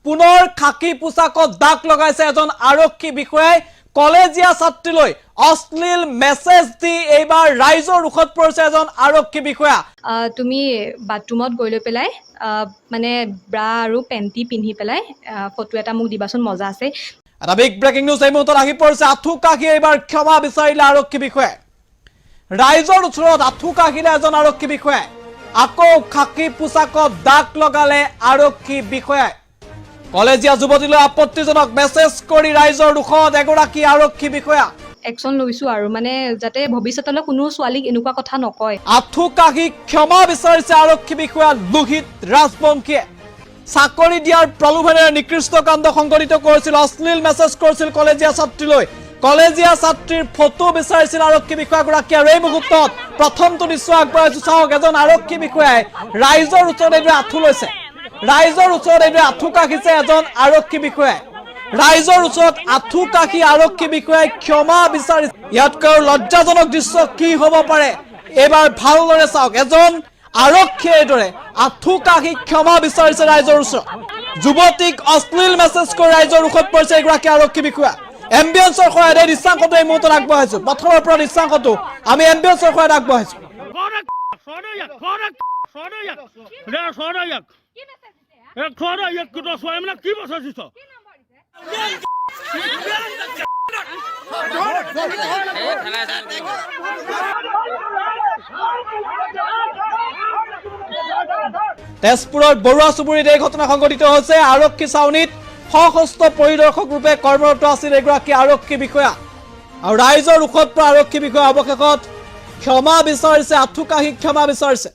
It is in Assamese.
পুনৰ খাকি পোছাকত দাগ লগাইছে এজন আৰক্ষী বিষয়াই কলেজীয়া ছাত্ৰীলৈ অশ্লীল মেছেজ দি এইবাৰ ৰাইজৰ ৰুখত পৰিছে এজন আৰক্ষী বিষয়া তুমি বাথৰুমত গৈ লৈ পেলাই মানে ব্ৰা আৰু পেণ্টি পিন্ধি পেলাই ফটো এটা মোক দিবাচোন মজা আছে এটা বিগ ব্ৰেকিং নিউজ এই মুহূৰ্তত আহি পৰিছে আঁঠু কাষি এইবাৰ ক্ষমা বিচাৰিলে আৰক্ষী বিষয়াই ৰাইজৰ ওচৰত আঁঠু কাষিলে এজন আৰক্ষী বিষয়াই আকৌ খাকি পোছাকত দাগ লগালে আৰক্ষী বিষয়াই কলেজীয়া যুৱতীলৈ আপত্তিজনক মেছেজ কৰি ৰাইজৰ ৰুখত এগৰাকী আৰক্ষী বিষয়া একশ্যন লৈছোঁ আৰু মানে যাতে ভৱিষ্যতলৈ কোনো ছোৱালীক এনেকুৱা কথা নকয় আঁঠু কাষি ক্ষমা বিচাৰিছে আৰক্ষী বিষয়া লোহিত ৰাজবংশীয়ে চাকৰি দিয়াৰ প্ৰলোভনেৰে নিকৃষ্ট কাণ্ড সংঘটিত কৰিছিল অশ্লীল মেছেজ কৰিছিল কলেজীয়া ছাত্ৰীলৈ কলেজীয়া ছাত্ৰীৰ ফটো বিচাৰিছিল আৰক্ষী বিষয়াগৰাকী আৰু এই মুহূৰ্তত প্ৰথমটো দৃশ্য আগবঢ়াইছো চাওক এজন আৰক্ষী বিষয়াই ৰাইজৰ ওচৰত এইদৰে আঁঠু লৈছে ৰাইজৰ ওচৰত এইদৰে আঁঠু কাষিছে এজন আৰক্ষী বিষয়াই ৰাইজৰ ওচৰত আঁঠু কাষি আৰক্ষী বিষয়াই ক্ষমা বিচাৰিছে ইয়াতকৈ লজ্জাজনক দৃশ্য কি হ'ব পাৰে এইবাৰ ভালদৰে চাওক এজন আৰক্ষীয়ে এইদৰে আঁঠু কাষি ক্ষমা বিচাৰিছে ৰাইজৰ ওচৰত যুৱতীক অশ্লীল মেছেজ কৰি ৰাইজৰ ৰুখত পৰিছে এগৰাকী আৰক্ষী বিষয়া এম্বুলেন্সৰ সহায়ত দৃশ্যাংশটো এই মুহূৰ্তত আগবঢ়াইছো প্ৰথমৰ পৰা দৃশ্যাংশটো আমি এম্বুলেন্সৰ সহায়ত আগবঢ়াইছো তেজপুৰৰ বৰুৱা চুবুৰীত এই ঘটনা সংঘটিত হৈছে আৰক্ষী ছাউনীত সশস্ত্ৰ পৰিদৰ্শক ৰূপে কৰ্মৰত আছিল এগৰাকী আৰক্ষী বিষয়া আৰু ৰাইজৰ ৰুখত পৰা আৰক্ষী বিষয়া অৱশেষত ক্ষমা বিচাৰিছে আঁঠু কাষি ক্ষমা বিচাৰিছে